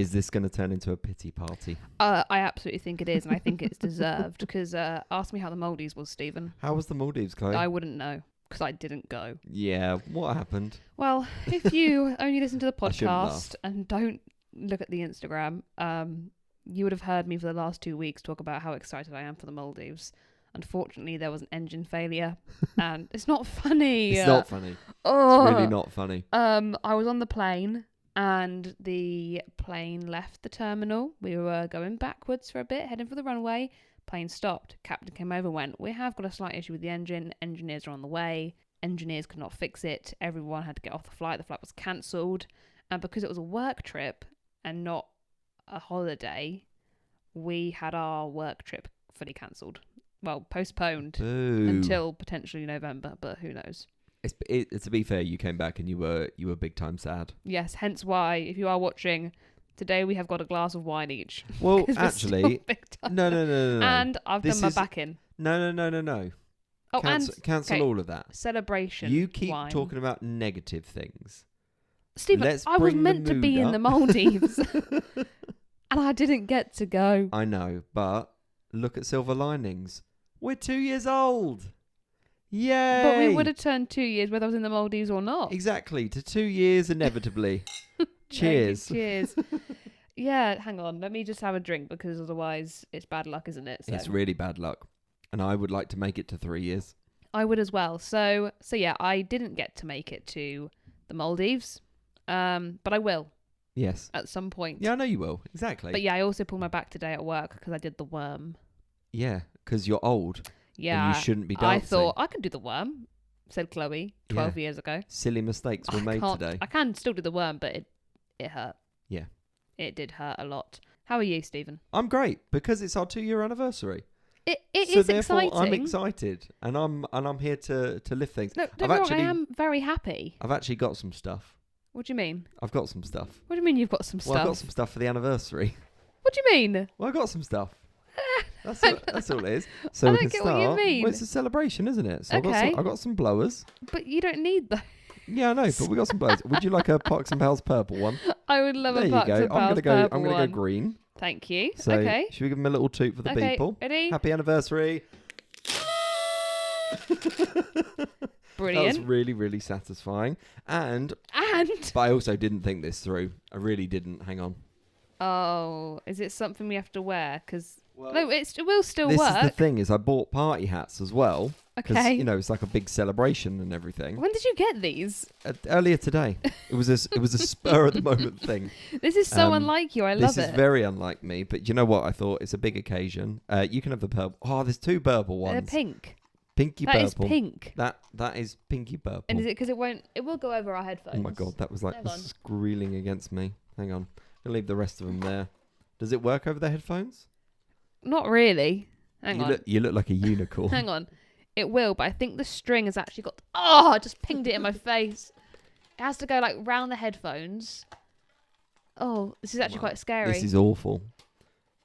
Is this going to turn into a pity party? I absolutely think it is, and I think it's deserved, because ask me how the Maldives was, Stephen. How was the Maldives, Chloe? I wouldn't know, because I didn't go. Yeah, what happened? Well, if you only listen to the I shouldn't podcast and don't look at the Instagram, you would have heard me for the last 2 weeks talk about how excited I am for the Maldives. Unfortunately, there was an engine failure, and it's not funny. It's not funny. Oh. It's really not funny. I was on the plane, and the plane left the terminal. We were going backwards for a bit, heading for the runway. Plane stopped. Captain came over and went, "We have got a slight issue with the engine. Engineers are on the way." Engineers could not fix it. Everyone had to get off the flight. The flight was cancelled. And because it was a work trip and not a holiday, we had our work trip fully cancelled. Well, postponed until potentially November, but who knows? To be fair, you came back and you were big time sad. Yes, hence why, if you are watching, today we have got a glass of wine each. Well, actually, no. And I've done my back in. No. Oh, Cancel all of that. Celebration. You keep wine. talking about negative things. Stephen, I was meant to be in the Maldives, and I didn't get to go. I know, but look at silver linings. We're 2 years old. Yay! But we would have turned 2 years whether I was in the Maldives or not. Exactly, to 2 years inevitably. Cheers. Cheers. Yeah, hang on. Let me just have a drink, because otherwise it's bad luck, isn't it? So. It's really bad luck. And I would like to make it to 3 years. I would as well. So yeah, I didn't get to make it to the Maldives, but I will. Yes. At some point. Yeah, I know you will. Exactly. But yeah, I also pulled my back today at work because I did the worm. Yeah, because you're old. Yeah. And you shouldn't be dancing. I thought I could do the worm, said Chloe 12 years ago. Silly mistakes were made today. I can still do the worm, but it hurt. Yeah. It did hurt a lot. How are you, Stephen? I'm great, because it's our 2-year anniversary. It so is therefore exciting. I'm excited, and I'm here to lift things. No, don't get me wrong, I am very happy. I've actually got some stuff. What do you mean? I've got some stuff. What do you mean you've got some stuff? Well, I've got some stuff for the anniversary. What do you mean? Well, I got some stuff. That's all it is. So I we don't can get start. what you mean. Well, it's a celebration, isn't it? So Okay. I got some blowers. But you don't need those. Yeah, I know, but we got some blowers. Would you like a Parks and Pals purple one? I would love there a you Parks go. and Pals I'm purple gonna go one. green. Thank you. So okay. Should we give them a little toot for the people? Ready? Happy anniversary. Brilliant. That was really, really satisfying. But I also didn't think this through. I really didn't. Hang on. Oh, is it something we have to wear? Because no, it will still work. This is the thing, is I bought party hats as well. Okay. Because, it's like a big celebration and everything. When did you get these? Earlier today. It was a spur of the moment thing. This is so unlike you. I love it. This is very unlike me. But you know what? I thought it's a big occasion. You can have the purple. Oh, there's 2 purple ones. They're pink. Pinky purple. That is pink. That is pinky purple. And is it because it will go over our headphones? Oh my god, that was like squealing against me. Hang on. I'll leave the rest of them there. Does it work over the headphones? Not really. Hang on. You look like a unicorn. Hang on. It will, but I think the string has actually got... Oh, I just pinged it in my face. It has to go like round the headphones. Oh, this is actually quite scary. This is awful.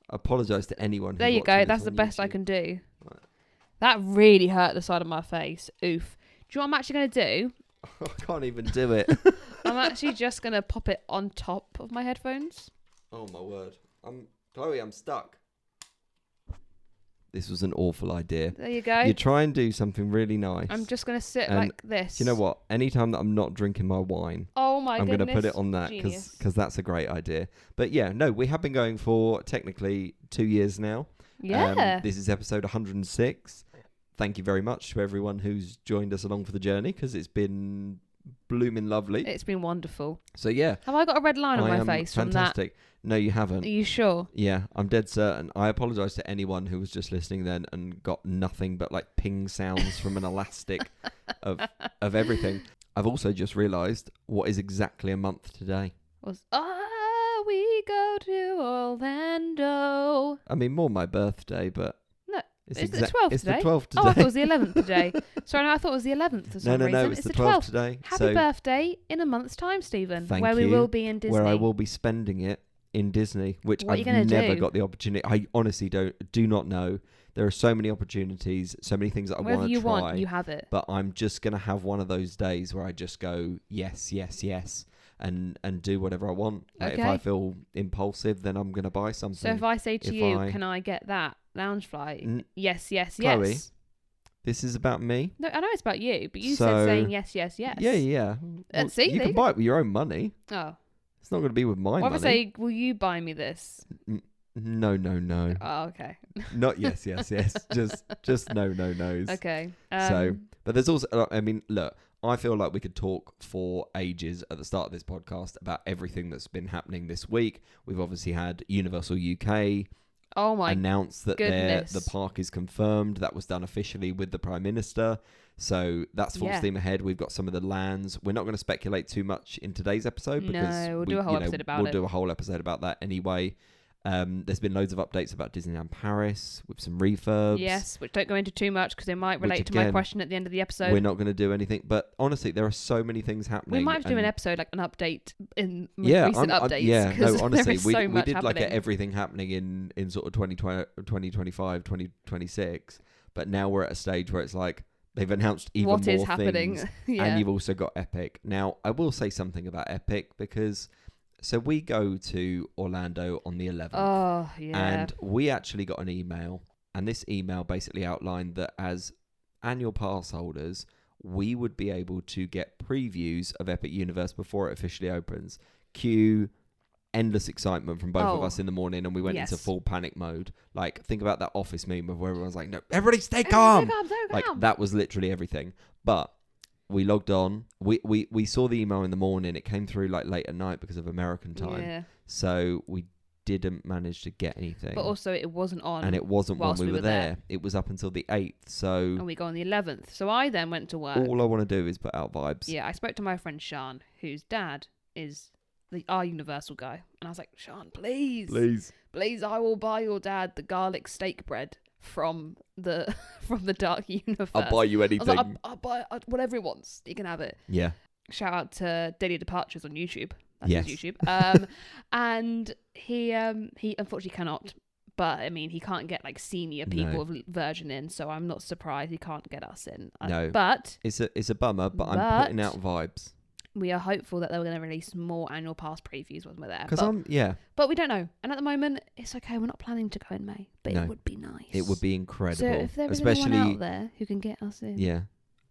I apologise to anyone who's There you go. That's the best I can do. Right. That really hurt the side of my face. Oof. Do you know what I'm actually going to do? I can't even do it. I'm actually just going to pop it on top of my headphones. Oh my word. Chloe, I'm stuck. This was an awful idea. There you go. You try and do something really nice. I'm just going to sit like this. Do you know what? Anytime that I'm not drinking my wine, I'm going to put it on that because that's a great idea. But yeah, no, we have been going for technically 2 years now. Yeah. This is episode 106. Thank you very much to everyone who's joined us along for the journey, because it's been blooming lovely. It's been wonderful. So yeah. Have I got a red line on my face from that? Fantastic. No, you haven't. Are you sure? Yeah, I'm dead certain. I apologise to anyone who was just listening then and got nothing but like ping sounds from an elastic of everything. I've also just realised what is exactly a month today. We go to Orlando. I mean, more my birthday, but... No, it's the 12th it's today. The 12th today. Oh, I thought it was the 11th today. Sorry, no, I thought it was the 11th for some reason. No, it's the 12th today. Happy birthday in a month's time, Stephen. Thank where you. we will be in Disney. Where I will be spending it in Disney, which I've never got the opportunity. I honestly do not know. There are so many opportunities, so many things that I want to try. Whatever you want, you have it. But I'm just going to have one of those days where I just go, yes, yes, yes. and do whatever I want. Like if Okay. I feel impulsive, then I'm gonna buy something. So if I say to If you, I- can I get that Loungefly? Yes, yes, Chloe, yes. This is about me. No, I know it's about you, but you So- said saying yes, yes, yes. Yeah. Well, See, you there can you buy it with your own money. Oh. It's not going to be with my What money. if I say, will you buy me this? No. Oh, okay. Not yes. Just no's. Okay. But there's also, I mean, look, I feel like we could talk for ages at the start of this podcast about everything that's been happening this week. We've obviously had Universal UK Oh my announced that goodness. the park is confirmed. That was done officially with the Prime Minister. So that's full steam ahead. We've got some of the lands. We're not going to speculate too much in today's episode because we'll do a whole episode about it. We'll do a whole episode about that anyway. There's been loads of updates about Disneyland Paris with some refurbs. Yes, which don't go into too much because they might relate Which, to my again, question at the end of the episode. We're not going to do anything. But honestly, there are so many things happening. We might have to do an episode, like an update in I'm- recent updates. no, honestly, there is we so much did like happening. everything happening in sort of 2025, 2026. But now we're at a stage where it's like they've announced even what more is happening. things. Yeah. And you've also got Epic. Now, I will say something about Epic because... So we go to Orlando on the 11th. Oh, yeah. And we actually got an email. And this email basically outlined that as annual pass holders, we would be able to get previews of Epic Universe before it officially opens. Cue endless excitement from both of us in the morning, and we went into full panic mode. Like, think about that Office meme of where everyone's like, no, everybody stay calm. Like, that was literally everything. But... we logged on. We saw the email in the morning. It came through like late at night because of American time. Yeah. So we didn't manage to get anything. But also it wasn't on. And it wasn't when whilst we were there. It was up until the 8th. So And we go on the 11th. So I then went to work. all I want to do is put out vibes. Yeah, I spoke to my friend Sean, whose dad is our Universal guy. And I was like, Sean, please, I will buy your dad the garlic steak bread from the Dark Universe. I'll buy you anything. I was like, I'll buy whatever he wants. You can have it. Yeah. Shout out to Daily Departures on YouTube. That's Yes. his YouTube. And he unfortunately cannot. But I mean, he can't get like senior people of version in, so I'm not surprised he can't get us in. No. But It's a bummer, but I'm putting out vibes. We are hopeful that they're going to release more annual pass previews when we're there. But we don't know. And at the moment, it's okay. We're not planning to go in May, but No. it would be nice. It would be incredible. So if there is anyone out there who can get us in. Yeah.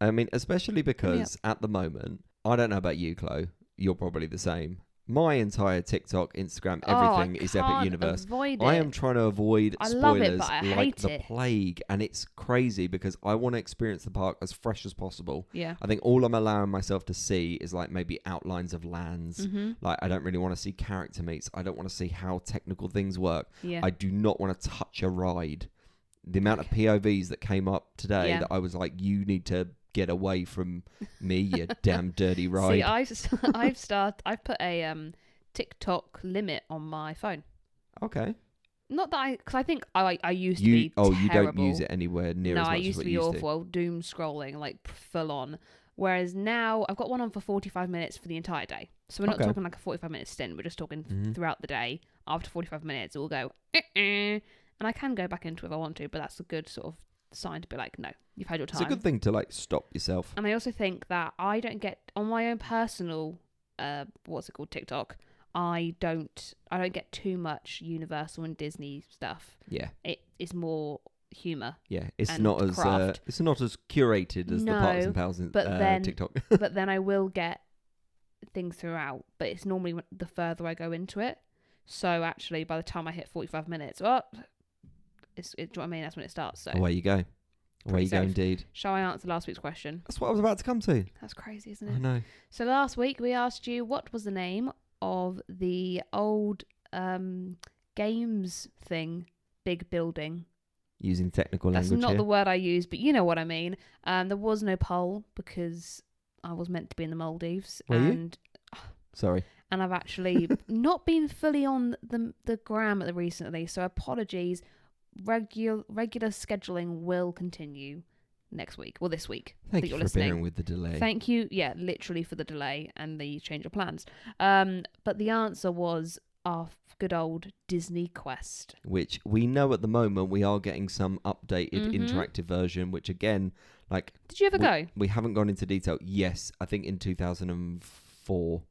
I mean, especially because at the moment, I don't know about you, Chloe. You're probably the same. My entire TikTok, Instagram, everything is Epic Universe. I am trying to avoid I spoilers love it, but I like hate the it. plague, and it's crazy because I want to experience the park as fresh as possible. Yeah. I think all I'm allowing myself to see is like maybe outlines of lands. Mm-hmm. Like I don't really want to see character meets. I don't want to see how technical things work. Yeah. I do not want to touch a ride. The amount of POVs that came up today that I was like, you need to get away from me, you damn dirty ride. See, I've put a TikTok limit on my phone. Okay. Not that because I think I used to be terrible. You don't use it anywhere near as much I as used what to you be used awful, doom scrolling, like full on. Whereas now I've got one on for 45 minutes for the entire day. So we're not talking like a 45-minute stint. We're just talking throughout the day. After 45 minutes, it will go, and I can go back into it if I want to, but that's a good sort of sign to be like, no, you've had your time. It's a good thing to like stop yourself. And I also think that I don't get on my own personal, TikTok. I don't get too much Universal and Disney stuff. Yeah, it is more humor. Yeah, it's and not as craft. it's not as curated as the Parks and Pals TikTok. But then I will get things throughout. But it's normally the further I go into it. So actually, by the time I hit 45 minutes, do you know what I mean? That's when it starts. So Away you go. Away you go, safe. indeed. Shall I answer last week's question? That's what I was about to come to. That's crazy, isn't it? I know. So last week we asked you what was the name of the old games thing, big building. Using technical language. That's not here. the word I used, but you know what I mean. There was no poll because I was meant to be in the Maldives. Were you? Sorry. And I've actually not been fully on the gram recently, so apologies. Regular scheduling will continue next week. Well, this week. Thank you for bearing with the delay. Thank you. Yeah, literally for the delay and the change of plans. But the answer was our good old Disney Quest. Which we know at the moment we are getting some updated interactive version, which again, like... Did you ever go? We haven't gone into detail. Yes, I think in 2004.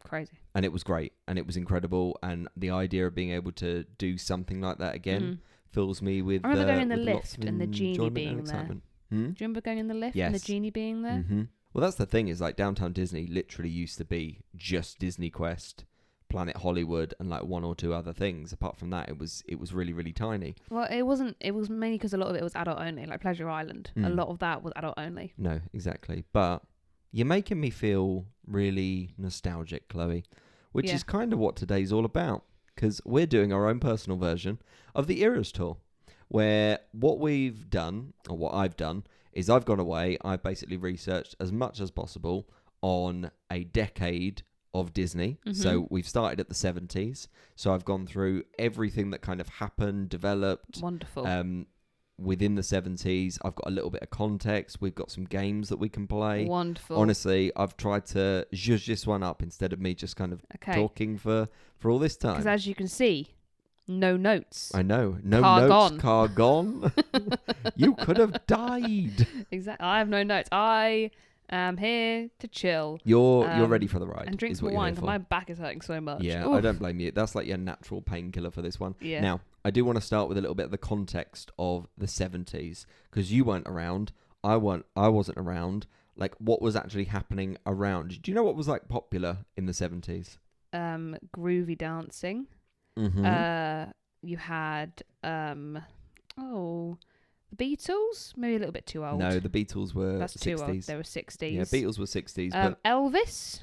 Crazy. And it was great, and it was incredible, and the idea of being able to do something like that again fills me with. I remember going in the with lots lift of and the genie enjoyment being and there. excitement. Do you remember going in the lift and the Yes. genie being there? Mm-hmm. Well, that's the thing, is like Downtown Disney literally used to be just Disney Quest, Planet Hollywood, and like one or two other things. Apart from that, it was really, really tiny. Well, it wasn't. It was mainly because a lot of it was adult only, like Pleasure Island. A lot of that was adult only. No, exactly. But you're making me feel really nostalgic, Chloe, which is kind of what today's all about, because we're doing our own personal version of the Eras Tour, where what we've done, or what I've done, is I've gone away, I've basically researched as much as possible on a decade of Disney. So we've started at the 70s. So I've gone through everything that kind of happened, developed. Wonderful. Within the 70s. I've got a little bit of context. We've got some games that we can play. Wonderful. Honestly, I've tried to zhuzh this one up instead of me just kind of talking for all this time. Because as you can see, no notes. I know. No car notes. Gone. Car gone. You could have died. Exactly. I have no notes. I am here to chill. You're ready for the ride. And drink is some what you're wine here because for. my back is hurting so much. Yeah, Oof. I don't blame you. That's like your natural painkiller for this one. Yeah. Now, I do want to start with a little bit of the context of the 70s, because you weren't around. I wasn't around. Like, what was actually happening around? Do you know what was like popular in the 70s? Groovy dancing. Mm-hmm. You had the Beatles. Maybe a little bit too old. No, the Beatles were That's 60s. too old. They were 60s. Yeah, Beatles were 60s. But Elvis.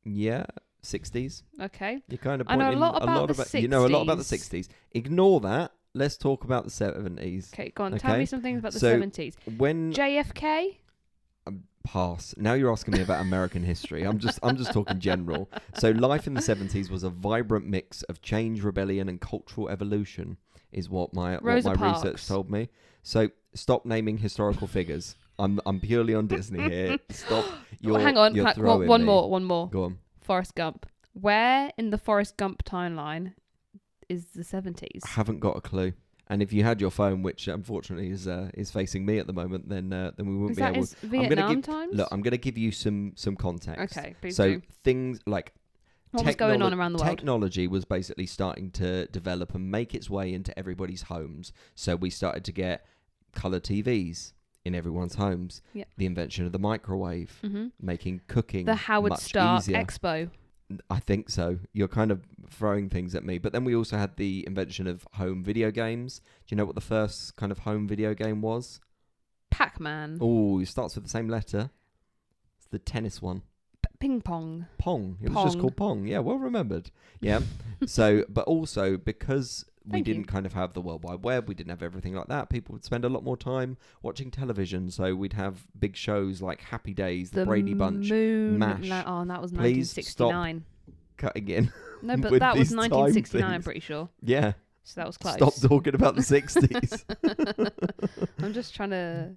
yeah, 60s. Okay. You kind of I know a pointing lot about the 60s. You know a lot about the 60s. Ignore that. Let's talk about the 70s. Okay, go on. Tell me some things about the So, 70s. When JFK. pass. Now you're asking me about American history. I'm just talking general. So life in the 70s was a vibrant mix of change, rebellion, and cultural evolution, is what my research told me. So stop naming historical figures. I'm purely on Disney here. Stop. Hang on. One more. Go on. Forrest Gump. Where in the Forrest Gump timeline is the 70s? I haven't got a clue. And if you had your phone, which unfortunately is facing me at the moment, then we wouldn't be able. Is Vietnam times? Look, I'm going to give you some context. Okay, please so do. Things like what was going on around the world? Technology was basically starting to develop and make its way into everybody's homes. So we started to get colour TVs in everyone's homes. Yep. The invention of the microwave, making cooking the Howard much Stark easier. Expo. I think so. You're kind of throwing things at me. But then we also had the invention of home video games. Do you know what the first kind of home video game was? Pac-Man. Oh, it starts with the same letter. It's the tennis one. Ping pong. Pong. It was just called Pong. Yeah, well remembered. Yeah. So, but also because we didn't kind of have the World Wide Web, we didn't have everything like that, people would spend a lot more time watching television. So we'd have big shows like Happy Days, The Brady Bunch, MASH. And that was Please 1969. Cutting in. No, but that was 1969, I'm pretty sure. Yeah. So that was close. Stop talking about the 60s. I'm just trying to...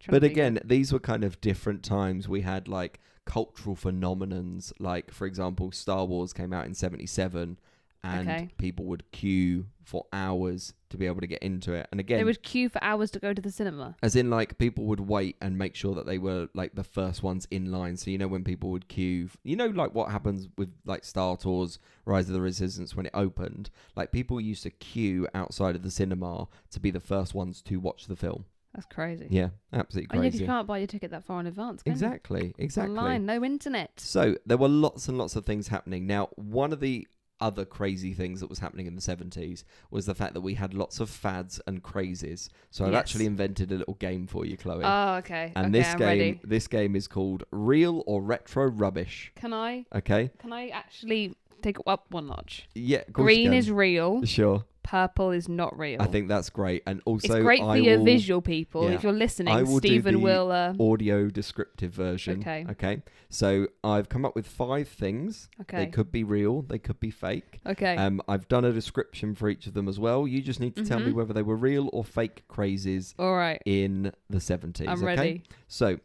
But again, these were kind of different times. We had like cultural phenomenons, like for example, Star Wars came out in 77 and people would queue for hours to be able to get into it. And again, they would queue for hours to go to the cinema. As in like people would wait and make sure that they were like the first ones in line. So, you know, when people would queue, you know, like what happens with like Star Tours, Rise of the Resistance when it opened, like people used to queue outside of the cinema to be the first ones to watch the film. That's crazy. Yeah, absolutely crazy. And yet you can't buy your ticket that far in advance, can Exactly. you? Online, no internet. So there were lots and lots of things happening. Now, one of the other crazy things that was happening in the 70s was the fact that we had lots of fads and crazes. So I've actually invented a little game for you, Chloe. Oh, okay. And this game is called Real or Retro Rubbish. Can I actually take it up one notch? Yeah, green is real. Sure. Purple is not real. I think that's great. And also, it's great for your visual people. If you're listening, Stephen will... audio descriptive version. Okay. So I've come up with 5 things. Okay. They could be real. They could be fake. Okay. I've done a description for each of them as well. You just need to tell me whether they were real or fake crazes. All right. In the 70s. I'm ready. So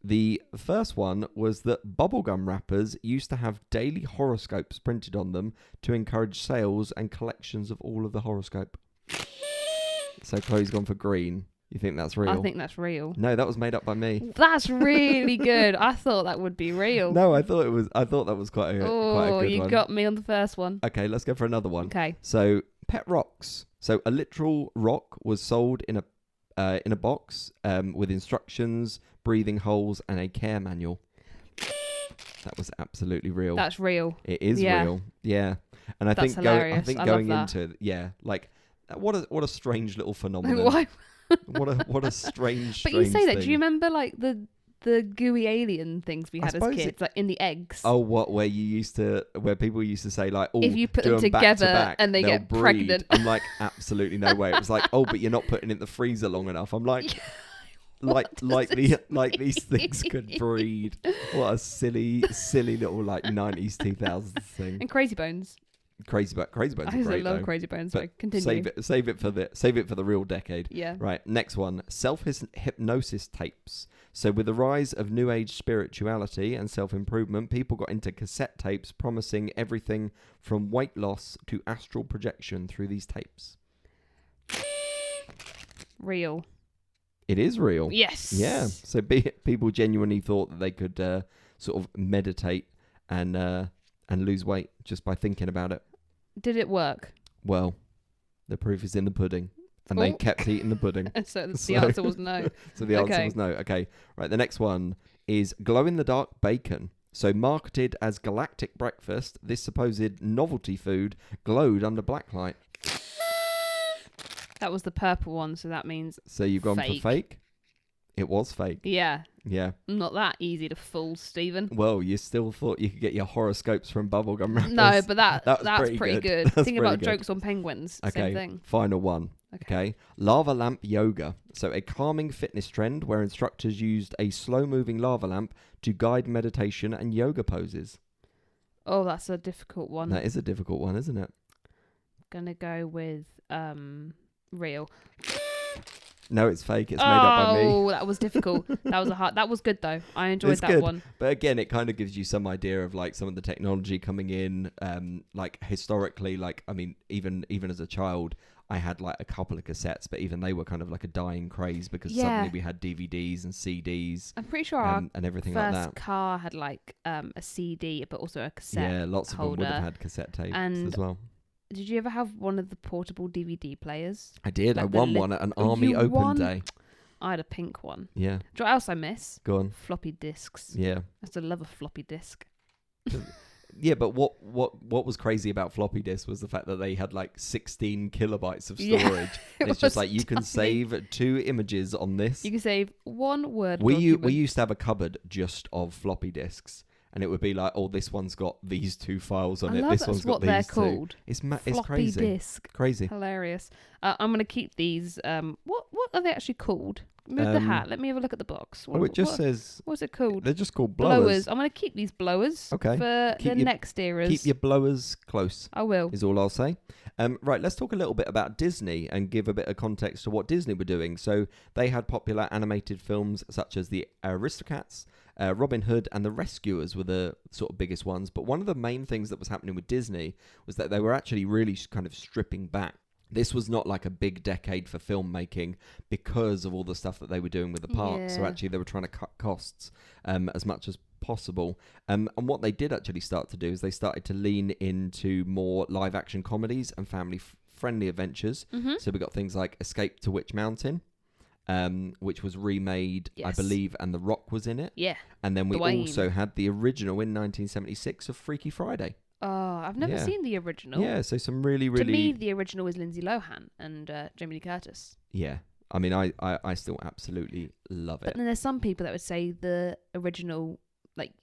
the first one was that bubblegum wrappers used to have daily horoscopes printed on them to encourage sales and collections of all of the horoscope. So Chloe's gone for green. You think that's real? I think that's real. No, that was made up by me. That's really good. I thought that would be real. No, I thought that was quite a good one. You got me on the first one. Okay, let's go for another one. Okay. So, pet rocks. So, a literal rock was sold in a box with instructions, breathing holes, and a care manual. That was absolutely real. That's real. It is real. Yeah. And I That's think hilarious. I think I going love that. into like what a strange little phenomenon. Why? what a strange. But you say that. thing. Do you remember like the gooey alien things we had as suppose kids, like in the eggs? Oh, where people used to say like, oh, if you put do them together back to back, and they they'll get breed. pregnant. I'm like, absolutely no way. It was like, oh, but you're not putting it in the freezer long enough. I'm like, these things could breed. What a silly little like 90s 2000s thing. And Crazy Bones. Crazy Bones I are great love though. Crazy Bones. But Sorry, continue. Save it for the real decade. Yeah. Right, next one. Self-hypnosis tapes. So with the rise of New Age spirituality and self-improvement, people got into cassette tapes promising everything from weight loss to astral projection through these tapes. Real. It is real. Yes. Yeah. So people genuinely thought that they could sort of meditate and lose weight just by thinking about it. Did it work? Well, the proof is in the pudding. And they kept eating the pudding. So the answer was no. So the answer was no. Okay. Right. The next one is glow-in-the-dark bacon. So marketed as galactic breakfast, this supposed novelty food glowed under blacklight. That was the purple one, so that means So you've gone fake. for fake? It was fake. Yeah. Yeah. Not that easy to fool, Stephen. Well, you still thought you could get your horoscopes from bubblegum wrappers. No, but that's pretty pretty good. good. That's Think pretty about good. jokes on penguins. Okay, Same thing. final one. Okay. Lava lamp yoga. So a calming fitness trend where instructors used a slow-moving lava lamp to guide meditation and yoga poses. Oh, that's a difficult one. That is a difficult one, isn't it? Gonna go with real. No, it's fake. It's made up by me. Oh, that was difficult. That was good though. I enjoyed It's that good. one. But again, it kind of gives you some idea of like some of the technology coming in. Like historically, like I mean, even as a child, I had like a couple of cassettes, but even they were kind of like a dying craze because suddenly we had DVDs and CDs. I'm pretty sure our and everything like that. first car had like a CD, but also a cassette. Yeah, lots of them would holder. have had cassette tapes And as well. Did you ever have one of the portable DVD players? I did. Like I the won one at an army You open won? day. I had a pink one. Yeah. Do you know what else I miss? Go on. Floppy disks. Yeah. I still love a floppy disk. Yeah, but what was crazy about floppy disks was the fact that they had like 16 kilobytes of storage. Yeah, And it's just like you can save 2 images on this. You can save one word. We used to have a cupboard just of floppy disks, and it would be like, oh, this one's got these 2 files on I it. love This that's one's what got they're these 2. called. It's Floppy crazy. disk. Crazy. Hilarious. I'm gonna keep these. What are they actually called? Move the hat. Let me have a look at the box. It just says. What's it called? They're just called blowers. I'm gonna keep these blowers. Okay. For Keep the next eras. Keep your blowers close. I will. Is all I'll say. Right, let's talk a little bit about Disney and give a bit of context to what Disney were doing. So they had popular animated films such as the Aristocats, Robin Hood, and the Rescuers were the sort of biggest ones. But one of the main things that was happening with Disney was that they were actually really kind of stripping back. This was not like a big decade for filmmaking because of all the stuff that they were doing with the parks. So actually they were trying to cut costs as much as possible. And what they did actually start to do is they started to lean into more live action comedies and family friendly adventures. Mm-hmm. So we got things like Escape to Witch Mountain, which was remade, Yes. I believe, and The Rock was in it. Yeah. And then we Dwayne. also had the original in 1976 of Freaky Friday. Oh, I've never Yeah. seen the original. Yeah, so some really, To really... me, the original is Lindsay Lohan and Jamie Lee Curtis. Yeah. I mean, I still absolutely love But it. then there's some people that would say the original, like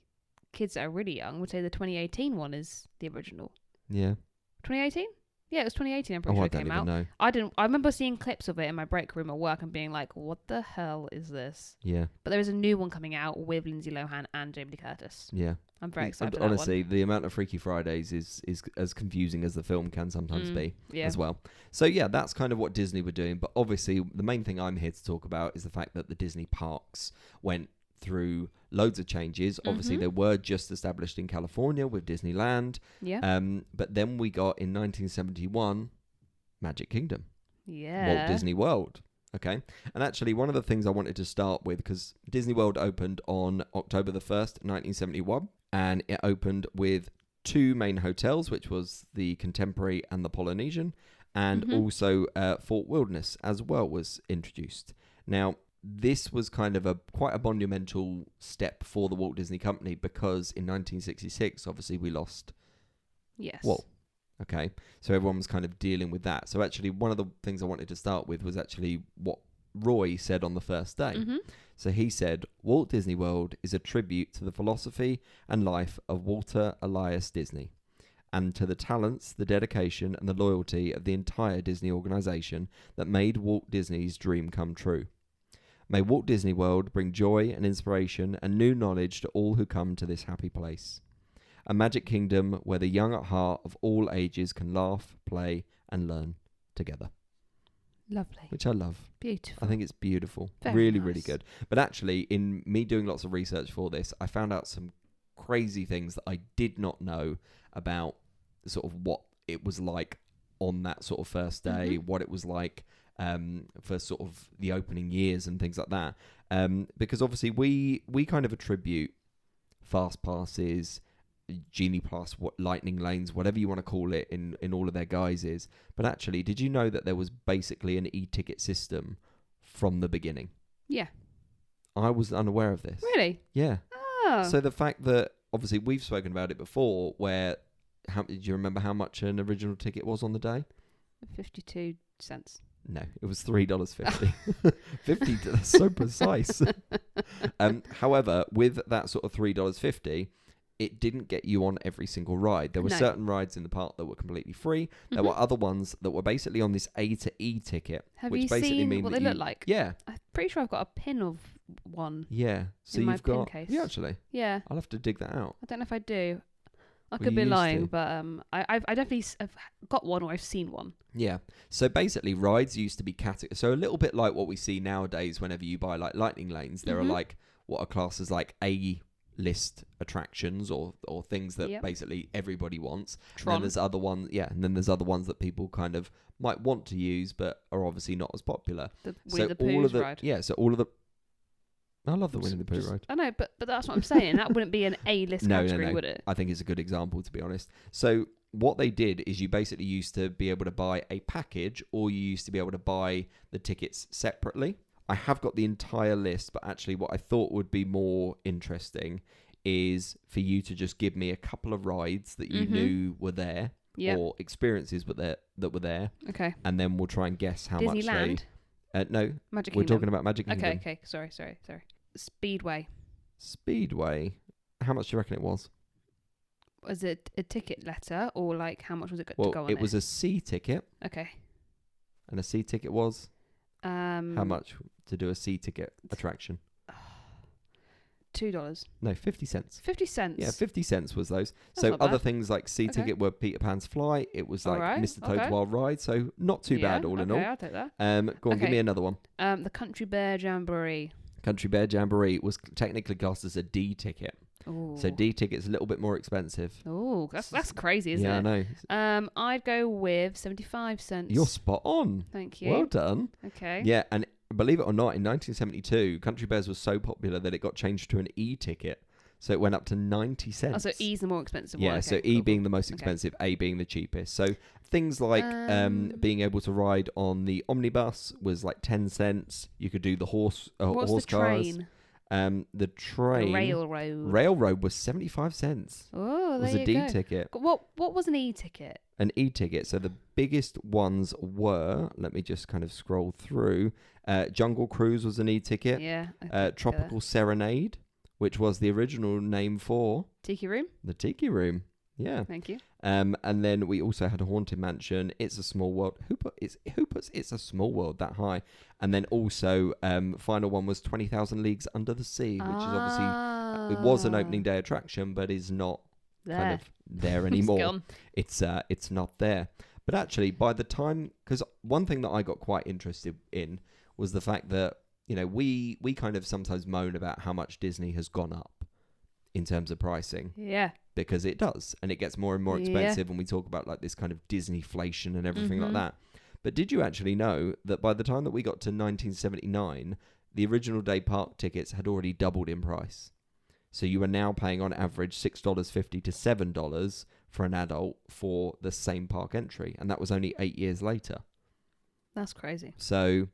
kids that are really young, would say the 2018 one is the original. Yeah. 2018? Yeah, it was 2018. I'm pretty sure I it don't came even out. know. I remember seeing clips of it in my break room at work and being like, "What the hell is this?" Yeah. But there is a new one coming out with Lindsay Lohan and Jamie Lee Curtis. Yeah. I'm very excited for Honestly, the amount of Freaky Fridays is as confusing as the film can sometimes be as well. So yeah, that's kind of what Disney were doing. But obviously, the main thing I'm here to talk about is the fact that the Disney parks went through loads of changes. Obviously, they were just established in California with Disneyland. Yeah. But then we got in 1971 Magic Kingdom, Yeah. Walt Disney World. Okay. And actually, one of the things I wanted to start with, because Disney World opened on October the 1st, 1971, and it opened with 2 main hotels, which was the Contemporary and the Polynesian, and also Fort Wilderness as well was introduced. Now, this was kind of quite a monumental step for the Walt Disney Company, because in 1966, obviously, we lost Yes. Walt. Okay, so everyone was kind of dealing with that. So actually, one of the things I wanted to start with was actually what Roy said on the first day. So he said, Walt Disney World is a tribute to the philosophy and life of Walter Elias Disney, and to the talents, the dedication, and the loyalty of the entire Disney organization that made Walt Disney's dream come true. May Walt Disney World bring joy and inspiration and new knowledge to all who come to this happy place. A magic kingdom where the young at heart of all ages can laugh, play, and learn together. Lovely. Which I love. Beautiful. I think it's beautiful. Very really, nice. really good. But actually, in me doing lots of research for this, I found out some crazy things that I did not know about sort of what it was like on that sort of first day, what it was like for sort of the opening years and things like that. Because obviously we kind of attribute fast passes, Genie Plus, lightning lanes, whatever you want to call it, in all of their guises. But actually, did you know that there was basically an e-ticket system from the beginning? Yeah. I was unaware of this. Really? Yeah. Oh. So the fact that, obviously, we've spoken about it before, where, did you remember how much an original ticket was on the day? 52 cents. No, it was $3.50. 50, that's so precise. However, with that sort of $3.50, it didn't get you on every single ride. There were certain rides in the park that were completely free. There were other ones that were basically on this A to E ticket. Have which you basically seen mean what that they look like? Yeah. I'm pretty sure I've got a pin of one. Yeah. So in my you've pin got... case. Yeah, actually. Yeah. I'll have to dig that out. I don't know if I do. I Well, could be you used lying, to. but I definitely have got one or I've seen one. Yeah. So basically, rides used to be so a little bit like what we see nowadays whenever you buy like lightning lanes. There are like what are classed as like A-list attractions or things that basically everybody wants. Tron. And then there's other ones, and then there's other ones that people kind of might want to use but are obviously not as popular. The So Winnie the all Pooh's of the ride. so all of the I love the Winnie the Pooh ride. I know, but that's what I'm saying. That wouldn't be an A-list category, would it? I think it's a good example, to be honest. So what they did is you basically used to be able to buy a package, or you used to be able to buy the tickets separately. I have got the entire list, but actually what I thought would be more interesting is for you to just give me a couple of rides that you knew were there, or experiences that were there. Okay. And then we'll try and guess how much Disneyland? No, Magic we're Kingdom. talking about Magic Kingdom. Okay. Sorry. Speedway. Speedway. How much do you reckon it was? Was it a ticket letter, or like how much was it to go on Well, it was a C ticket. Okay. And a C ticket was how How much to do a C ticket attraction? $2. No, 50 cents. 50 cents. Yeah, 50 cents was those. That's so not other bad. things like C Okay. ticket were Peter Pan's Flight. It was like Alright, Mr. Toad's okay. Wild Ride. So not too bad all in all. I'll take that. Go on, give Okay. me another one. The Country Bear Jamboree. Country Bear Jamboree was technically classed as a D ticket. Ooh. So D ticket's a little bit more expensive. Oh, that's crazy, isn't yeah, it? I know. I'd go with 75 cents. You're spot on. Thank you. Well done. Okay. Yeah, and believe it or not, in 1972, Country Bears was so popular that it got changed to an E ticket. So it went up to 90 cents. Oh, so E's the more expensive Yeah, one. so Okay, E cool, being cool. the most expensive, A being the cheapest. So things like being able to ride on the omnibus was like 10 cents. You could do the horse What's horse the cars. train? The train. Railroad. Railroad was 75 cents. Oh, Was there a you D go. ticket. What was an E ticket? An E ticket. So the biggest ones were, let me just kind of scroll through. Jungle Cruise was an E ticket. Yeah. I think, Tropical Serenade, which was the original name for Tiki Room. the Tiki Room. Yeah. Thank you. And then we also had a Haunted Mansion. It's a Small World. Who puts It's a Small World that high? And then also, final one was 20,000 Leagues Under the Sea, which is obviously it was an opening day attraction, but is not kind of there anymore. It's gone. It's not there. But actually, by the time, because one thing that I got quite interested in was the fact that we kind of sometimes moan about how much Disney has gone up in terms of pricing. Yeah. Because it does, and it gets more and more expensive when we talk about like this kind of Disneyflation and everything like that. But did you actually know that by the time that we got to 1979, the original day park tickets had already doubled in price? So you are now paying on average $6.50 to $7 for an adult for the same park entry. And that was only 8 years later. That's crazy. So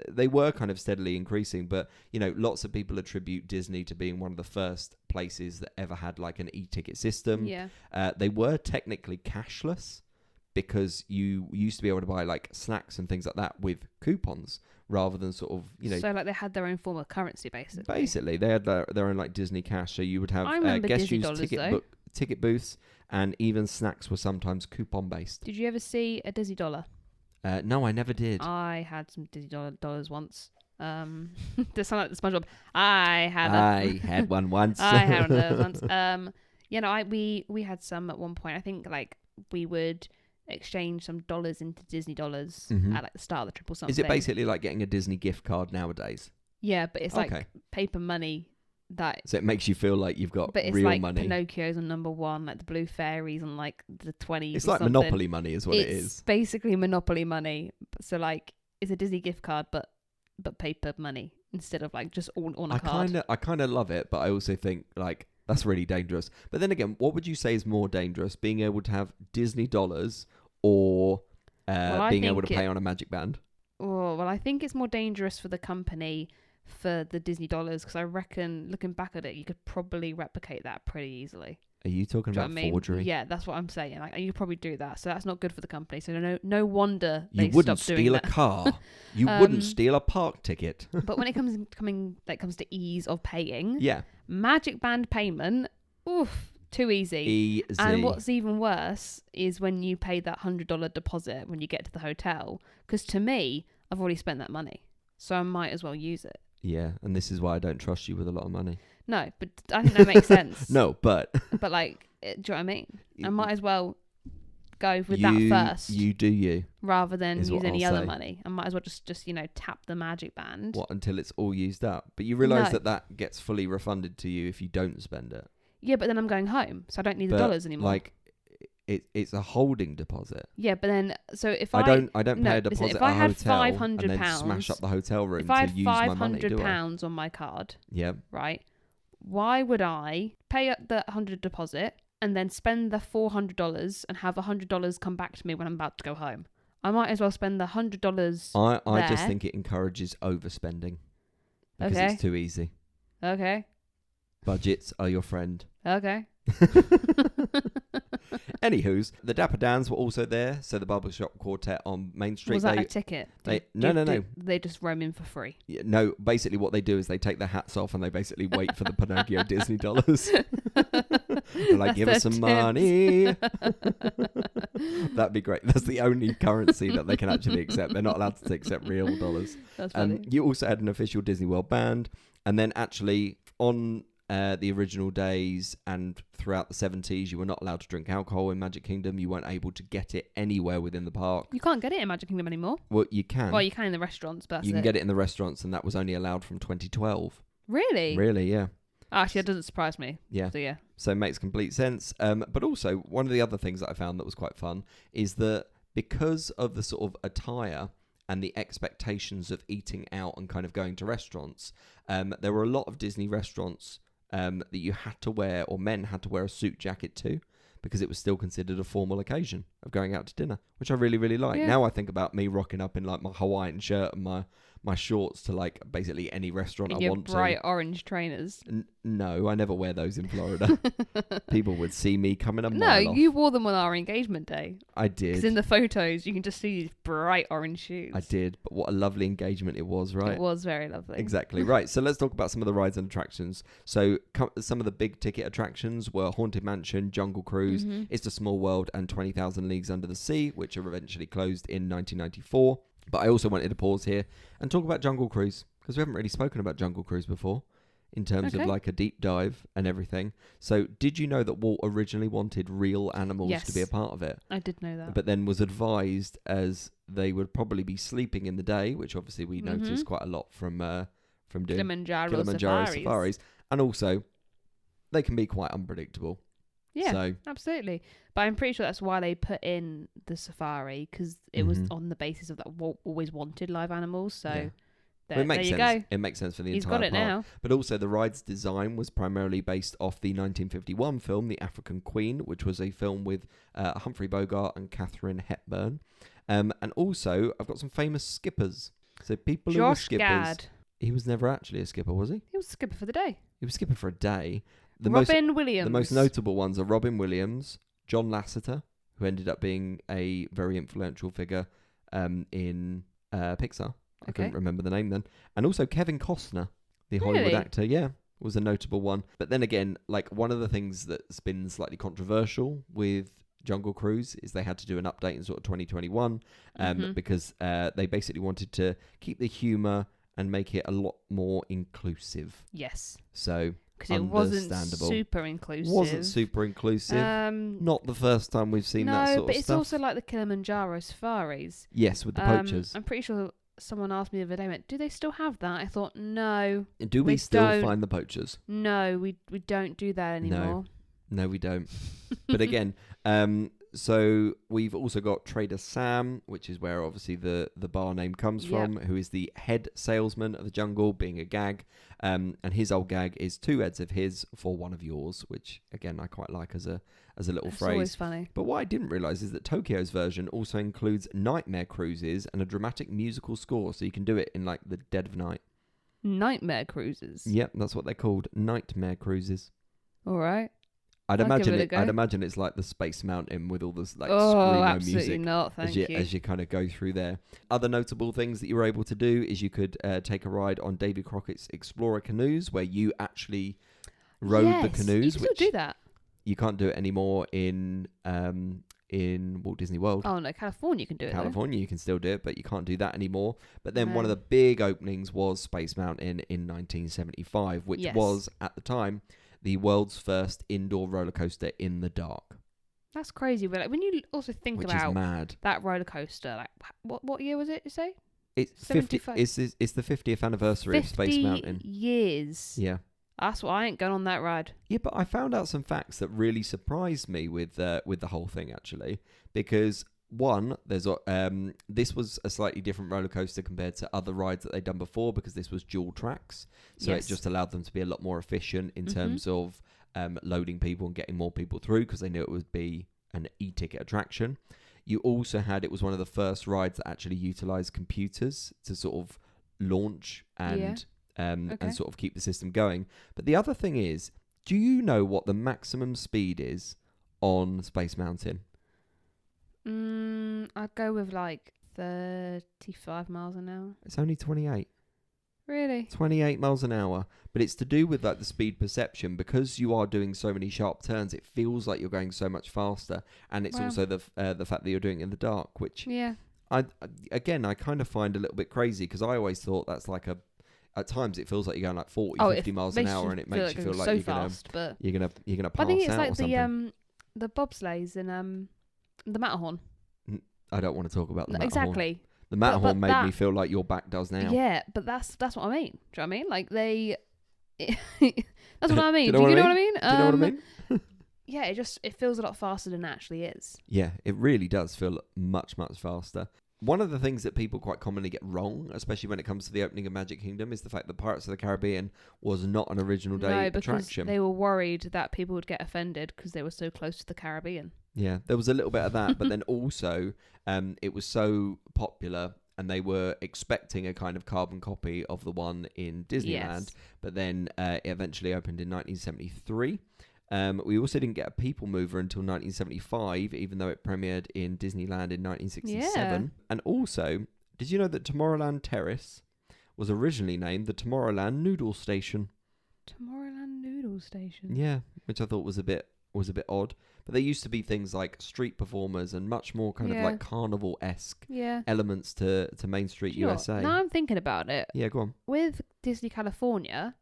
they were kind of steadily increasing. But, you know, lots of people attribute Disney to being one of the first places that ever had like an e-ticket system. Yeah. They were technically cashless because you used to be able to buy like snacks and things like that with coupons rather than sort of, you know. So like they had their own form of currency, basically. Basically, they had their own like Disney cash. So you would have I remember guest Disney use dollars, ticket booths, and even snacks were sometimes coupon based. Did you ever see a Disney dollar? No, I never did. I had some Disney dollars once. They sound like the SpongeBob. I had one once. I had one of those once. You know, we had some at one point. I think like we would exchange some dollars into Disney dollars at like the start of the trip or something. Is it basically like getting a Disney gift card nowadays? Yeah, but it's like paper money that. So it makes you feel like you've got but it's real like money. Pinocchio's on number 1, like the Blue Fairies on like the 20s. It's or like something. Monopoly money, is what it is. It's basically Monopoly money. So like it's a Disney gift card, but paper money instead of like just all on a card. I kind of love it, but I also think like that's really dangerous. But then again, what would you say is more dangerous, being able to have Disney dollars or being able to pay on a Magic Band? Oh, well, I think it's more dangerous for the company for the Disney dollars, because I reckon, looking back at it, you could probably replicate that pretty easily. Are you talking about forgery? Yeah, that's what I'm saying. Like, you could probably do that, so that's not good for the company. So no wonder they you wouldn't stopped doing steal that. a car. You wouldn't steal a park ticket. But when it comes to ease of paying, yeah, Magic Band payment, oof, too easy. Easy. And what's even worse is when you pay that $100 deposit when you get to the hotel, because to me, I've already spent that money, so I might as well use it. Yeah, and this is why I don't trust you with a lot of money. No, but I think that makes sense. No, but like, do you know what I mean? I might as well go with that first. You do you. Rather than use any other say. money. I might as well just tap the Magic Band. What, until it's all used up? But you realise that gets fully refunded to you if you don't spend it. Yeah, but then I'm going home, so I don't need the dollars anymore. Like, it's a holding deposit. Yeah, but then I don't pay a deposit if I had at a hotel £500, and then smash up the hotel room if I to use my money. If I had £500 on my card, yeah, right? Why would I pay the $100 deposit and then spend the $400 and have $100 come back to me when I'm about to go home? I might as well spend the $100. I just think it encourages overspending because it's too easy. Okay. Budgets are your friend. Okay. Anywho's, the Dapper Dans were also there, so the Barbershop Quartet on Main Street. Was that a ticket? No. They just roam in for free. Yeah, no, basically what they do is they take their hats off and they basically wait for the Pinocchio Disney dollars. They're like, give us some money. That'd be great. That's the only currency that they can actually accept. They're not allowed to accept real dollars. That's funny. You also had an official Disney World band, and then actually on the original days and throughout the 70s, you were not allowed to drink alcohol in Magic Kingdom. You weren't able to get it anywhere within the park. You can't get it in Magic Kingdom anymore. Well, you can. Well, you can in the restaurants, but you can get it in the restaurants, and that was only allowed from 2012. Really? Really, yeah. Actually, that doesn't surprise me. Yeah. So, yeah. So it makes complete sense. But also, one of the other things that I found that was quite fun is that because of the sort of attire and the expectations of eating out and kind of going to restaurants, there were a lot of Disney restaurants that you had to wear, or men had to wear a suit jacket to, because it was still considered a formal occasion of going out to dinner, which I really, really like. Yeah. Now I think about me rocking up in like my Hawaiian shirt and my shorts to like basically any restaurant I want to. Your bright orange trainers. No, I never wear those in Florida. People would see me coming a mile off. You wore them on our engagement day. I did. Because in the photos, you can just see these bright orange shoes. I did, but what a lovely engagement it was, right? It was very lovely. Exactly, right. So let's talk about some of the rides and attractions. So some of the big ticket attractions were Haunted Mansion, Jungle Cruise, It's a Small World, and 20,000 Leagues Under the Sea, which are eventually closed in 1994. But I also wanted to pause here and talk about Jungle Cruise, because we haven't really spoken about Jungle Cruise before in terms of like a deep dive and everything. So did you know that Walt originally wanted real animals to be a part of it? I did know that. But then was advised, as they would probably be sleeping in the day, which obviously we noticed quite a lot from doing Kilimanjaro safaris. And also, they can be quite unpredictable. Yeah, So absolutely. But I'm pretty sure that's why they put in the safari, because it was on the basis of that Walt always wanted live animals. So yeah. there, Well, it there makes you sense. go. It makes sense for the He's entire got it park. now. But also, the ride's design was primarily based off the 1951 film, The African Queen, which was a film with Humphrey Bogart and Katharine Hepburn. And also, I've got some famous skippers. So people who were Josh skippers. Gad. He was never actually a skipper, was he? He was skipper for the day. He was skipper for a day. Robin Williams. The most notable ones are Robin Williams, John Lasseter, who ended up being a very influential figure in Pixar. I couldn't remember the name then. And also Kevin Costner, the Hollywood actor, was a notable one. But then again, like one of the things that's been slightly controversial with Jungle Cruise is they had to do an update in sort of 2021 because they basically wanted to keep the humour and make it a lot more inclusive. Yes. So because it wasn't super inclusive. Not the first time we've seen that sort of stuff. No, but it's also like the Kilimanjaro safaris. Yes, with the poachers. I'm pretty sure someone asked me the other day, do they still have that? I thought, no. Do we still find the poachers? No, we don't do that anymore. No, we don't. But again, so we've also got Trader Sam, which is where obviously the bar name comes from, who is the head salesman of the jungle, being a gag. And his old gag is 2 heads of his for 1 of yours, which again I quite like as a little phrase. Always funny. But what I didn't realise is that Tokyo's version also includes nightmare cruises and a dramatic musical score, so you can do it in like the dead of night. Nightmare cruises? Yep, that's what they're called, nightmare cruises. All right. I'd imagine it's like the Space Mountain with all this like screamo music not, as you kind of go through there. Other notable things that you were able to do is you could take a ride on Davy Crockett's Explorer canoes, where you actually rode the canoes. You can still do that. You can't do it anymore in Walt Disney World. Oh no, California you can do it. California you can still do it, but you can't do that anymore. But then one of the big openings was Space Mountain in 1975, which was at the time the world's first indoor roller coaster in the dark. That's crazy, but like when you also think about mad. That roller coaster, like what year was it? You say it's 50. It's the 50th anniversary of Space Mountain. 50 years. Yeah, that's what I ain't going on that ride. Yeah, but I found out some facts that really surprised me with the whole thing actually, because one, there's this was a slightly different roller coaster compared to other rides that they'd done before, because this was dual tracks, so it just allowed them to be a lot more efficient in terms of loading people and getting more people through, because they knew it would be an e-ticket attraction. You also had, it was one of the first rides that actually utilised computers to sort of launch and sort of keep the system going. But the other thing is, do you know what the maximum speed is on Space Mountain? I'd go with like 35 miles an hour. It's only 28. Really? 28 miles an hour. But it's to do with like the speed perception, because you are doing so many sharp turns. It feels like you're going so much faster, and it's also the fact that you're doing it in the dark, which I kind of find a little bit crazy, because I always thought that's like at times it feels like you're going like 50 miles an hour, and it makes you feel like you're gonna pass out. I think it's like the bobsleighs in the Matterhorn. I don't want to talk about the Matterhorn. Exactly. The Matterhorn made me feel like your back does now. Yeah, but that's what I mean. Do you know what I mean? Like that's what I mean. Do you know what I mean? Do you know what I mean? Yeah, it feels a lot faster than it actually is. Yeah, it really does feel much, much faster. One of the things that people quite commonly get wrong, especially when it comes to the opening of Magic Kingdom, is the fact that Pirates of the Caribbean was not an original day attraction. They were worried that people would get offended because they were so close to the Caribbean. Yeah, there was a little bit of that, but then also it was so popular, and they were expecting a kind of carbon copy of the one in Disneyland, but then it eventually opened in 1973. We also didn't get a People Mover until 1975, even though it premiered in Disneyland in 1967. Yeah. And also, did you know that Tomorrowland Terrace was originally named the Tomorrowland Noodle Station? Tomorrowland Noodle Station? Yeah, which I thought was a bit odd. But there used to be things like street performers and much more kind of like carnival-esque elements to Main Street USA. Now I'm thinking about it. Yeah, go on. With Disney California,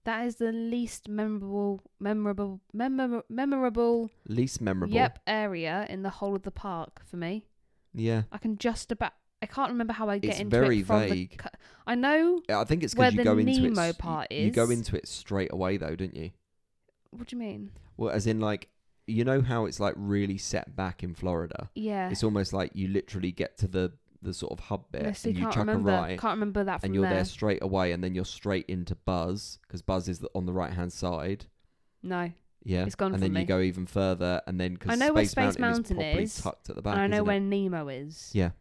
that is the least memorable. Least memorable. Yep, area in the whole of the park for me. Yeah. I can't remember how I get into it. It's very from vague. I know. I think it's because you go into it. Nemo part is. You go into it straight away, though, don't you? What do you mean? Well, as in like you know how it's like really set back in Florida? Yeah. It's almost like you literally get to the sort of hub bit Honestly, and you can't chuck remember. a right Can't remember that from and you're there. there straight away, and then you're straight into Buzz, because Buzz is on the right hand side. No. Yeah, It's gone and from then you me. go even further, and then I because know where Space Space Mountain Mountain is probably is, tucked at the back, And I know isn't where it? Nemo is. Yeah,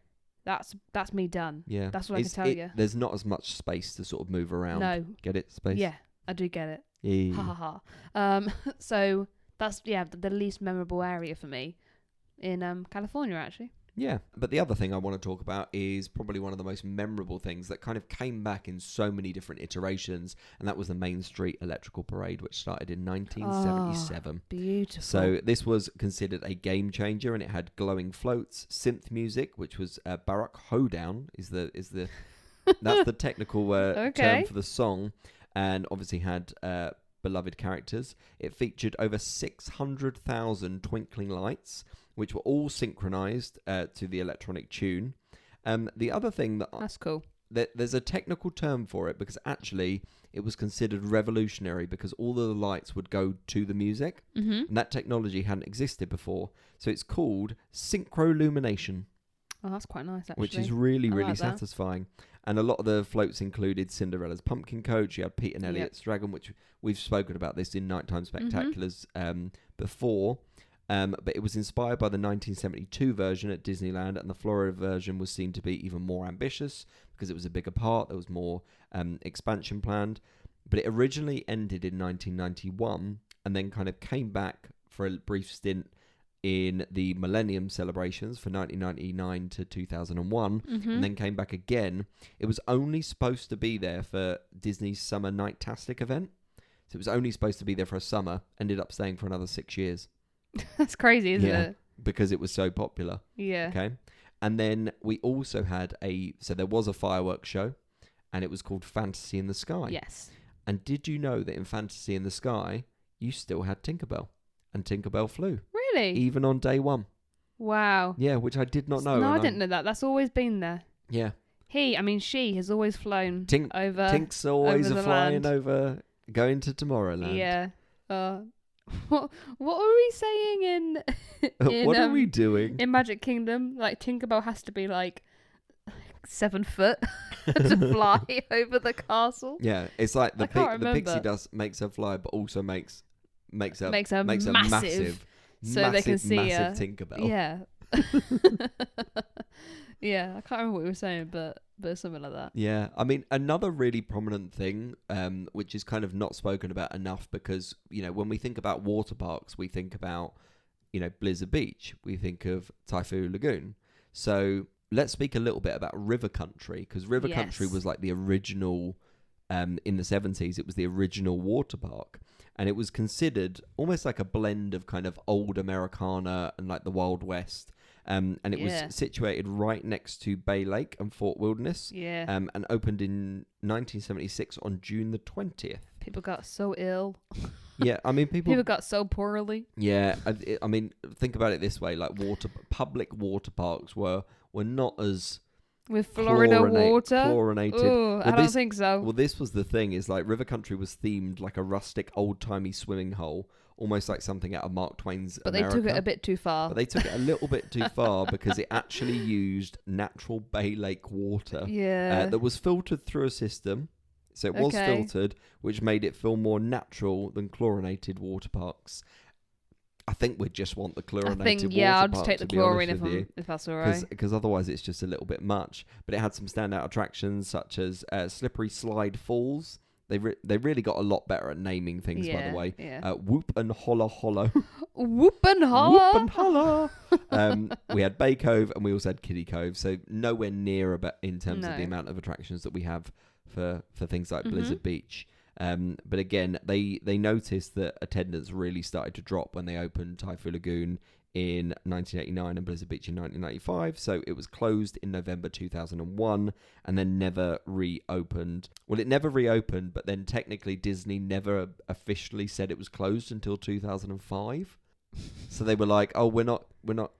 That's me done. yeah. That's what I can tell you. There's not as much space to sort of move around. No. Get it? Space. Yeah, I do get it. Yeah. Ha ha ha. So that's the least memorable area for me in California actually. Yeah, but the other thing I want to talk about is probably one of the most memorable things that kind of came back in so many different iterations, and that was the Main Street Electrical Parade, which started in 1977. Beautiful. So this was considered a game changer, and it had glowing floats, synth music, which was Baroque hoedown is the that's the technical term for the song, and obviously had beloved characters. It featured over 600,000 twinkling lights, which were all synchronized to the electronic tune. The other thing that's cool. There's a technical term for it, because actually it was considered revolutionary because all of the lights would go to the music, and that technology hadn't existed before. So it's called synchrolumination. Oh, that's quite nice actually. Which is really, really like that. satisfying. And a lot of the floats included Cinderella's pumpkin coach. You had Pete and Elliot's dragon, which we've spoken about this in Nighttime Spectaculars before. But it was inspired by the 1972 version at Disneyland, and the Florida version was seen to be even more ambitious because it was a bigger part. There was more expansion planned. But it originally ended in 1991 and then kind of came back for a brief stint in the Millennium celebrations for 1999 to 2001, and then came back again. It was only supposed to be there for Disney's Summer Nightastic event. So it was only supposed to be there for a summer, ended up staying for another 6 years. That's crazy, isn't it? Because it was so popular. Yeah. Okay. And then we also had there was a fireworks show, and it was called Fantasy in the Sky. Yes. And did you know that in Fantasy in the Sky, you still had Tinkerbell, and Tinkerbell flew? Really? Even on day one. Wow. Yeah, which I did not know. No, I didn't know that. That's always been there. Yeah. She has always flown over. Tink's always over the flying land. over, going to Tomorrowland. Yeah. What were we saying in what are we doing? in Magic Kingdom? Like Tinkerbell has to be like 7 foot to fly over the castle. Yeah, it's like the pixie remember. dust makes her fly, but also makes her massive, so they can see massive Tinkerbell. Yeah. Yeah, I can't remember what we were saying, but something like that. Yeah, I mean, another really prominent thing, which is kind of not spoken about enough, because, you know, when we think about water parks, we think about, you know, Blizzard Beach, we think of Typhoon Lagoon. So let's speak a little bit about River Country, because River Country was like the original, in the 70s, it was the original water park. And it was considered almost like a blend of kind of old Americana and like the Wild West. And it was situated right next to Bay Lake and Fort Wilderness. Yeah. And opened in 1976 on June the 20th. People got so ill. Yeah, I mean, people got so poorly. Yeah, I mean, think about it this way: like public water parks were not as with Florida water chlorinated. Ooh, I don't think so. Well, this was the thing: is like River Country was themed like a rustic, old-timey swimming hole, almost like something out of Mark Twain's But America. they took it a bit too far. But they took it a little bit too far because it actually used natural Bay Lake water that was filtered through a system. So it was filtered, which made it feel more natural than chlorinated water parks. I think we'd just want the chlorinated water I'll park, just take the to be chlorine honest if that's all right. Because otherwise it's just a little bit much. But it had some standout attractions such as Slippery Slide Falls. They really got a lot better at naming things, by the way. Yeah. Whoop and Holler Hollow. Whoop and Holler. Whoop and Holler. We had Bay Cove and we also had Kiddie Cove. So nowhere near in terms of the amount of attractions that we have for things like Blizzard Beach. But again, they noticed that attendance really started to drop when they opened Typhoon Lagoon in 1989 and Blizzard Beach in 1995. So it was closed in November 2001 and then never reopened. Well, it never reopened, but then technically Disney never officially said it was closed until 2005. So they were like, "Oh, we're not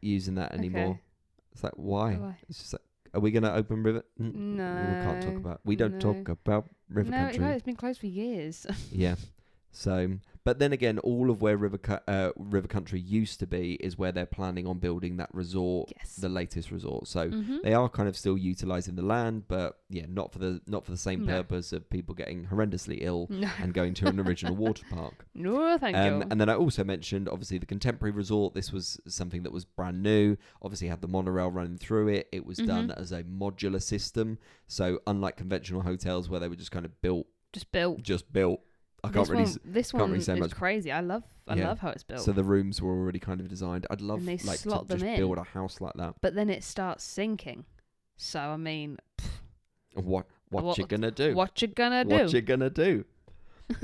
using that anymore." Okay. It's like, why? It's just like, are we going to open River? No. We can't talk about. We don't talk about River Country. No, it's been closed for years. Yeah. So, But then again, all of where River Country used to be is where they're planning on building that resort, Yes. the latest resort. So Mm-hmm. they are kind of still utilising the land, but yeah, not for the same No. purpose of people getting horrendously ill No. and going to an original water park. No, thank you. And then I also mentioned, obviously, the contemporary resort. This was something that was brand new. Obviously, had the monorail running through it. It was done as a modular system. So unlike conventional hotels where they were just kind of Just built. I can't really This can't one really say is much. crazy. I love how it's built. So the rooms were already kind of designed. I'd love And they like to slot them just in. build a house like that. But then it starts sinking. So I mean, What What- you gonna do? what you gonna do? What you gonna do?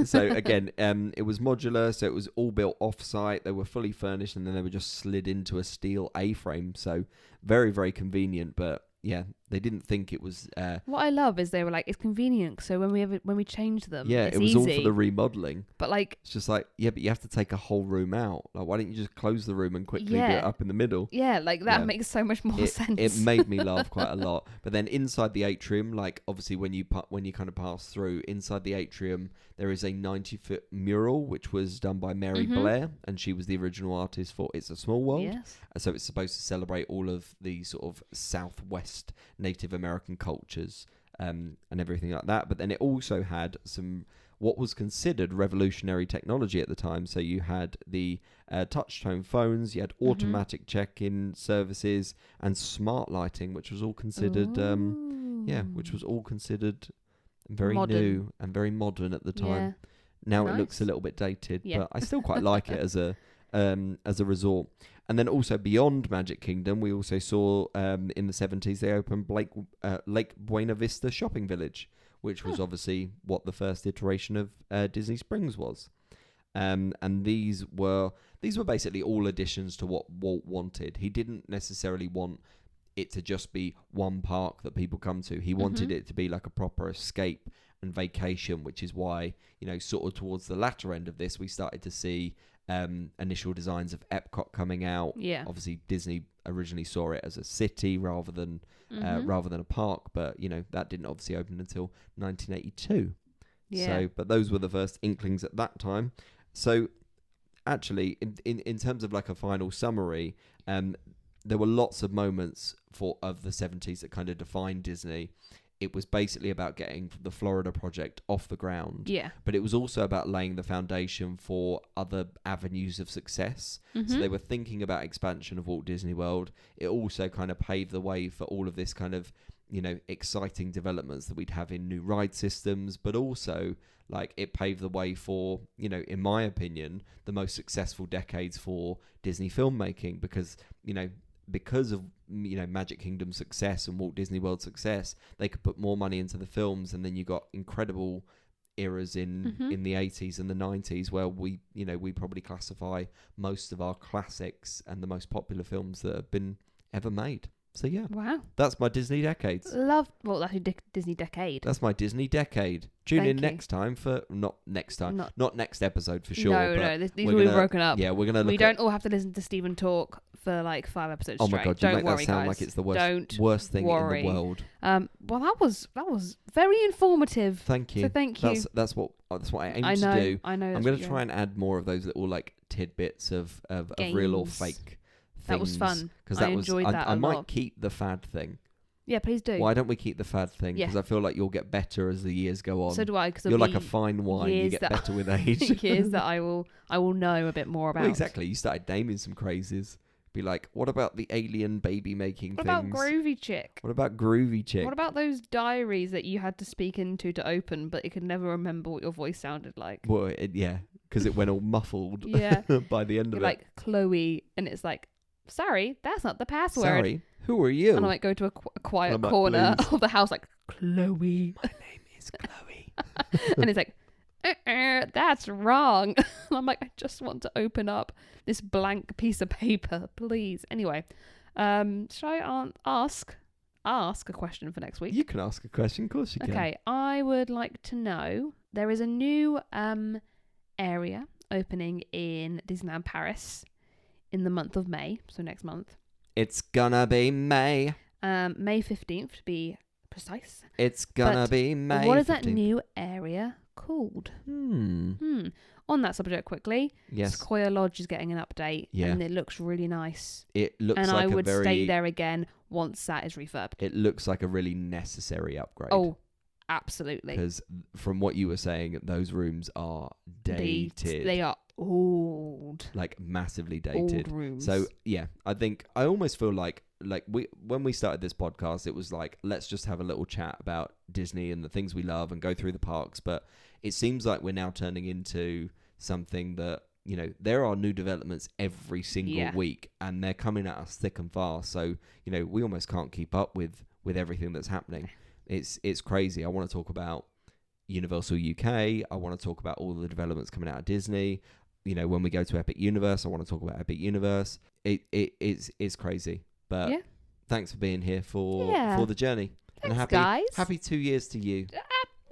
So again, it was modular, so it was all built off-site. They were fully furnished, and then they were just slid into a steel A-frame. So very, very convenient. But yeah, they didn't think it was. What I love is they were like, it's convenient. So when we change them, Yeah, it's it was easy. all for the remodeling. But like, It's just like, yeah, but you have to take a whole room out. Like, why don't you just close the room and quickly do Yeah. it up in the middle? yeah, like that Yeah. makes so much more sense. It made me laugh quite a lot. But then inside the atrium, like obviously when you kind of pass through inside the atrium, there is a 90-foot mural which was done by Mary Blair, and she was the original artist for "It's a Small World." Yes. So it's supposed to celebrate all of the sort of Southwest Native American cultures and everything like that. But then it also had some what was considered revolutionary technology at the time. So you had the touch tone phones, you had automatic check-in services, and smart lighting, which was all considered, which was all considered very Modern. new and very modern at the time. Yeah. Now it looks a Nice. little bit dated, Yeah. but I still quite like it as a resort. And then also beyond Magic Kingdom, we also saw in the 70s they opened Lake Buena Vista Shopping Village, which was obviously what the first iteration of Disney Springs was. And these were basically all additions to what Walt wanted. He didn't necessarily want it to just be one park that people come to. He wanted it to be like a proper escape and vacation, which is why, sort of towards the latter end of this, we started to see initial designs of Epcot coming out. Yeah. Obviously, Disney originally saw it as a city rather than a park, but that didn't obviously open until 1982. Yeah. So, but those were the first inklings at that time. So, actually, in terms of like a final summary, there were lots of moments of the 70s that kind of defined Disney. It was basically about getting the Florida project off the ground. Yeah. But it was also about laying the foundation for other avenues of success. So they were thinking about expansion of Walt Disney World. It also kind of paved the way for all of this kind of, exciting developments that we'd have in new ride systems, but also like it paved the way for, in my opinion, the most successful decades for Disney filmmaking because of Magic Kingdom's success and Walt Disney World's success, they could put more money into the films, and then you got incredible eras in the 80s and the 90s where we probably classify most of our classics and the most popular films that have been ever made. So yeah, Wow. that's my Disney decades. That's your Disney decade. That's my Disney decade. Tune Thank in you. next time for not next episode for sure. No, but these we're will be gonna- broken up. Yeah, we're gonna. We Look don't all have to listen to Stephen talk for like 5 episodes Oh straight. my god, you Don't make worry, that sound guys. like it's the Don't worst thing worry. in the world. Well, that was very informative. Thank you. So thank you. That's what I aim I to know. do. I know. I'm going to try and add more of those little like tidbits of real or Games. fake things. That was fun. Because I enjoyed that I a might lot. keep the fad thing. Yeah, please do. Why don't we keep the fad thing? Yeah. Because I feel like you'll get better as the years go on. So do I. Because You're like a fine wine. You years get that- better with age. years that I will know a bit more about. Well, exactly. You started naming some crazes. Be like, what about the alien baby making What things? about Groovy Chick? What about Groovy Chick? What about those diaries that you had to speak into to open, but you could never remember what your voice sounded like? Well, yeah, because it went all muffled Yeah. by the end You're of it. like Chloe, and it's like, sorry, that's not the password. Sorry, who are you? And I might go to a quiet I'm like, corner "Please." of the house, like Chloe, My name is Chloe. and it's like, that's wrong. And I'm like, I just want to open up this blank piece of paper, please. Anyway, should I ask a question for next week? You can ask a question, of course you can. Okay, I would like to know, there is a new area opening in Disneyland Paris in the month of May, so next month. It's gonna be May. May 15th to be precise. It's gonna But be May. What is that 15th. new area called? Hmm. On that subject, quickly, Yes. Sequoia Lodge is getting an update, Yeah. and it looks really nice. It looks And like I would a very. stay there again once that is refurbed. It looks like a really necessary upgrade. Oh, absolutely. Because from what you were saying, those rooms are dated. They are old. Like massively dated. Old rooms. So yeah, I almost feel like when we started this podcast, it was like, let's just have a little chat about Disney and the things we love and go through the parks. But it seems like we're now turning into something that, you know, there are new developments every single week, and they're coming at us thick and fast. So, you know, we almost can't keep up with everything that's happening. It's crazy. I want to talk about Universal UK. I want to talk about all the developments coming out of Disney. You know, when we go to Epic Universe, I want to talk about Epic Universe. It's crazy. But thanks for being here for the journey. Thanks, and guys. Happy 2 years to you.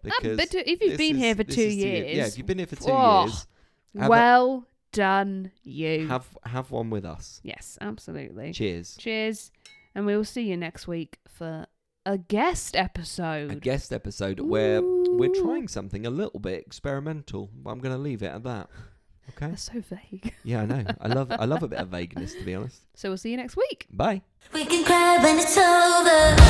If you've been here for 2 years. Yeah, if you've been here for 2 years. Well done, you. Have one with us. Yes, absolutely. Cheers. Cheers. And we will see you next week for a guest episode. A guest episode where we're trying something a little bit experimental. But I'm going to leave it at that. Okay. That's so vague. Yeah, I know. I love a bit of vagueness, to be honest. So we'll see you next week. Bye. We can cry when it's over.